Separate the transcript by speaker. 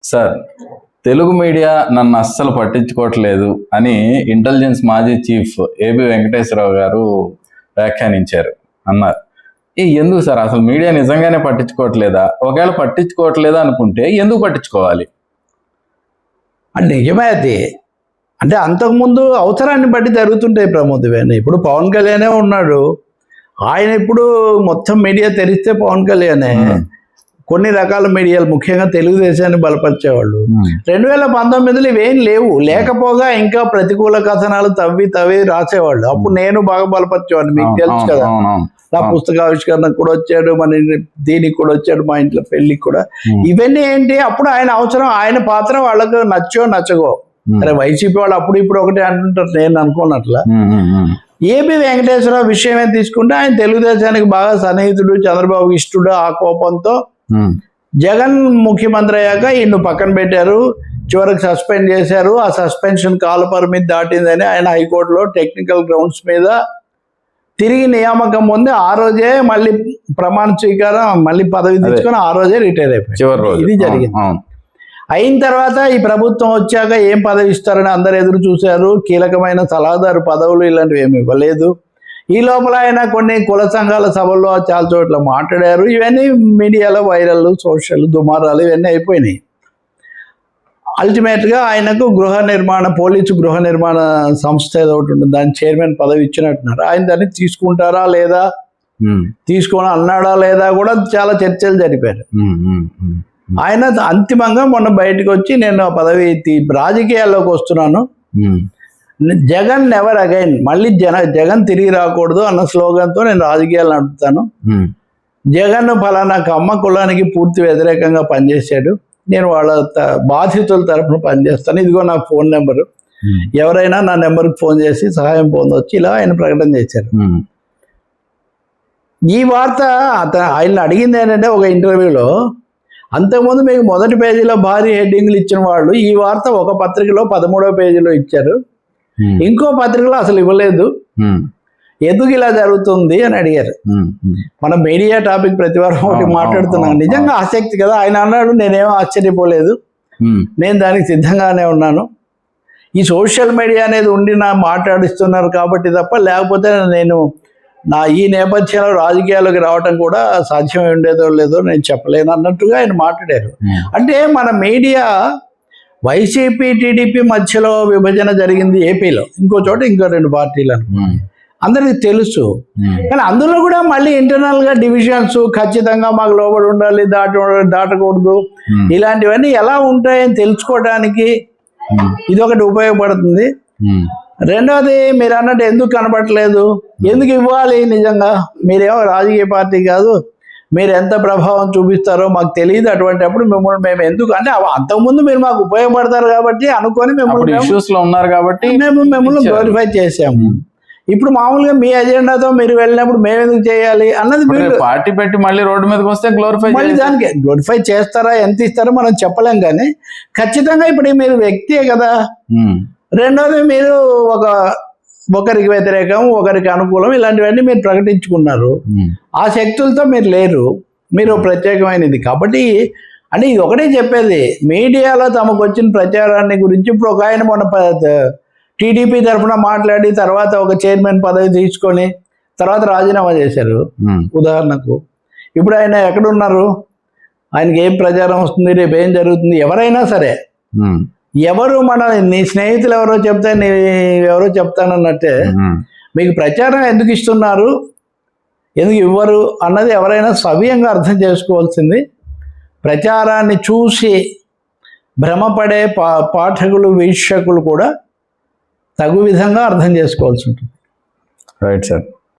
Speaker 1: Sir, Telugu media నన్ను అస్సలు పట్టించుకోవట్లేదు అని ఇంటెలిజెన్స్ మాజీ చీఫ్ ఏబి వెంకటేశ్వరరావు గారు వ్యాఖ్యానించారు అన్నారు. ఎందుకు సార్ అసలు మీడియా నిజంగానే పట్టించుకోవట్లేదా? ఒకవేళ పట్టించుకోవట్లేదా అనుకుంటే ఎందుకు పట్టించుకోవాలి?
Speaker 2: అంటే నిజమే అది. అంటే అంతకుముందు అవసరాన్ని బట్టి జరుగుతుంటాయి ప్రమోద్. ఇవన్నీ ఇప్పుడు పవన్ కళ్యాణే ఉన్నాడు. ఆయన ఇప్పుడు మొత్తం మీడియా తెరిస్తే పవన్ కళ్యాణే. కొన్ని రకాల మీడియాలు ముఖ్యంగా తెలుగుదేశాన్ని బలపరిచేవాళ్ళు. 2019లో ఇవేం లేవు. లేకపోగా ఇంకా ప్రతికూల కథనాలు తవ్వి రాసేవాళ్ళు. అప్పుడు నేను బాగా బలపరిచేవాడిని, మీకు తెలుసు కదా. నా పుస్తకావిష్కరణకు కూడా వచ్చాడు, మన దీనికి కూడా వచ్చాడు, మా ఇంట్లో పెళ్లికి కూడా. ఇవన్నీ ఏంటి, అప్పుడు ఆయన అవసరం, ఆయన పాత్ర వాళ్ళకు నచ్చగో. అరే వైసీపీ వాళ్ళు అప్పుడు ఇప్పుడు ఒకటి అంటుంటారు, నేను అనుకున్నట్లా. ఏబి వెంకటేశ్వరరావు విషయమే తీసుకుంటే ఆయన తెలుగుదేశానికి బాగా సన్నిహితుడు, చంద్రబాబు ఇష్టడు. ఆ కోపంతో జగన్ ముఖ్యమంత్రి అయ్యాక ఈయన పక్కన పెట్టారు, చివరికి సస్పెండ్ చేశారు. ఆ సస్పెన్షన్ కాల పరిమితి దాటిందని ఆయన హైకోర్టులో టెక్నికల్ గ్రౌండ్స్ మీద తిరిగి నియామకం పొంది ఆ రోజే మళ్ళీ ప్రమాణ స్వీకారం, మళ్ళీ పదవి తీసుకొని ఆ రోజే రిటైర్ అయిపోయారు. ఇది జరిగింది. అయిన తర్వాత ఈ ప్రభుత్వం వచ్చాక ఏం పదవి ఇస్తారని అందరు ఎదురు చూశారు. కీలకమైన సలహాదారు పదవులు ఇలాంటివి ఏమి ఇవ్వలేదు. ఈ లోపల ఆయన కొన్ని కుల సంఘాల సభల్లో చాలా చోట్ల మాట్లాడారు. ఇవన్నీ మీడియాలో వైరల్, సోషల్ దుమారాలు ఇవన్నీ అయిపోయినాయి. అల్టిమేట్గా ఆయనకు పోలీసు గృహ నిర్మాణ సంస్థ ఏదో ఒకటి ఉంటుంది, దాని చైర్మన్ పదవి ఇచ్చినట్టున్నారు. ఆయన దాన్ని తీసుకుంటారా లేదా, తీసుకొని అన్నాడా లేదా కూడా చాలా చర్చలు జరిపారు. ఆయన అంతిమంగా మొన్న బయటకు వచ్చి నేను ఆ పదవి రాజకీయాల్లోకి వస్తున్నాను, జగన్ నెవర్ అగైన్, మళ్ళీ జగన్ తిరిగి రాకూడదు అన్న స్లోగన్తో నేను రాజకీయాలు నడుపుతాను. జగన్ ఫలానా కమ్మ కులానికి పూర్తి వ్యతిరేకంగా పనిచేశాడు, నేను వాళ్ళ బాధితుల తరఫున పనిచేస్తాను, ఇదిగో నా ఫోన్ నెంబరు, ఎవరైనా నా నెంబర్కి ఫోన్ చేసి సహాయం పొందొచ్చు, ఇలా ఆయన ప్రకటన చేశారు. ఈ వార్త ఆయన అడిగింది ఏంటంటే ఒక ఇంటర్వ్యూలో, అంతకుముందు మీకు మొదటి పేజీలో భారీ హెడ్డింగ్లు ఇచ్చిన వాళ్ళు ఈ వార్త ఒక పత్రికలో 13వ పేజీలో ఇచ్చారు, ఇంకో పత్రికలో అసలు ఇవ్వలేదు, ఎందుకు ఇలా జరుగుతుంది అని అడిగారు. మన మీడియా టాపిక్ ప్రతి వారం ఒకటి మాట్లాడుతున్నాం, నిజంగా ఆసక్తి కదా. ఆయన అన్నాడు, నేనేమో ఆశ్చర్యపోలేదు, నేను దానికి సిద్ధంగానే ఉన్నాను, ఈ సోషల్ మీడియా అనేది ఉండి మాట్లాడిస్తున్నారు కాబట్టి తప్ప, లేకపోతే నేను ఈ నేపథ్యంలో రాజకీయాల్లోకి రావటం కూడా సాధ్యమై ఉండేదో లేదో నేను చెప్పలేను అన్నట్టుగా ఆయన మాట్లాడారు. అంటే మన మీడియా వైసీపీ టీడీపీ మధ్యలో విభజన జరిగింది ఏపీలో, ఇంకో చోట ఇంకో 2 పార్టీలు అనుకోండి, అందరికి తెలుసు. కానీ అందులో కూడా మళ్ళీ ఇంటర్నల్గా డివిజన్స్, ఖచ్చితంగా మాకు లోబడి ఉండాలి, దాటకూడదు, ఇలాంటివన్నీ ఎలా ఉంటాయని తెలుసుకోవడానికి ఇదొకటి ఉపయోగపడుతుంది. రెండోది, మీరు అన్నట్టు ఎందుకు కనబడట్లేదు, ఎందుకు ఇవ్వాలి, నిజంగా మీరేమో రాజకీయ పార్టీ కాదు, మీరు ఎంత ప్రభావం చూపిస్తారో మాకు తెలియదు, అటువంటి అప్పుడు మిమ్మల్ని మేము ఎందుకు అంటే, అంతకుముందు మీరు మాకు ఉపయోగపడతారు కాబట్టి అనుకొని మిమ్మల్ని
Speaker 1: ఇష్యూస్లో ఉన్నారు కాబట్టి
Speaker 2: మేము మిమ్మల్ని గ్లోరిఫై చేసాము. ఇప్పుడు మామూలుగా మీ ఎజెండాతో మీరు వెళ్ళినప్పుడు మేము ఎందుకు చేయాలి అన్నది, మీరు
Speaker 1: పార్టీ పెట్టి మళ్ళీ రోడ్డు మీదకి వస్తే
Speaker 2: మళ్ళీ దానికి గ్లోరిఫై చేస్తారా, ఎంత ఇస్తారో మనం చెప్పలేం. కానీ ఖచ్చితంగా ఇప్పుడు మీరు వ్యక్తే కదా. రెండోది, మీరు ఒకరికి వ్యతిరేకం, ఒకరికి అనుకూలం, ఇలాంటివన్నీ మీరు ప్రకటించుకున్నారు. ఆ శక్తులతో మీరు లేరు, మీరు ప్రత్యేకమైనది కాబట్టి. అంటే ఇది ఒకటే చెప్పేది, మీడియాలో తమకు వచ్చిన ప్రచారాన్ని గురించి. ఇప్పుడు ఒక ఆయన మొన్న టీడీపీ తరఫున మాట్లాడి తర్వాత ఒక చైర్మన్ పదవి తీసుకొని తర్వాత రాజీనామా చేశారు ఉదాహరణకు. ఇప్పుడు ఆయన ఎక్కడున్నారు, ఆయనకి ఏం ప్రచారం వస్తుంది, రేపు ఏం జరుగుతుంది, ఎవరైనా సరే ఎవరు నీ స్నేహితులు ఎవరో చెప్తే ఎవరో చెప్తానన్నట్టే మీకు ప్రచారం ఎందుకు ఇస్తున్నారు, ఎందుకు ఇవ్వరు అన్నది ఎవరైనా సవ్యంగా అర్థం చేసుకోవాల్సింది. ప్రచారాన్ని చూసి భ్రమపడే పాఠకులు, వీక్షకులు కూడా తగు విధంగా అర్థం చేసుకోవాల్సి ఉంటుంది.
Speaker 1: Right sir.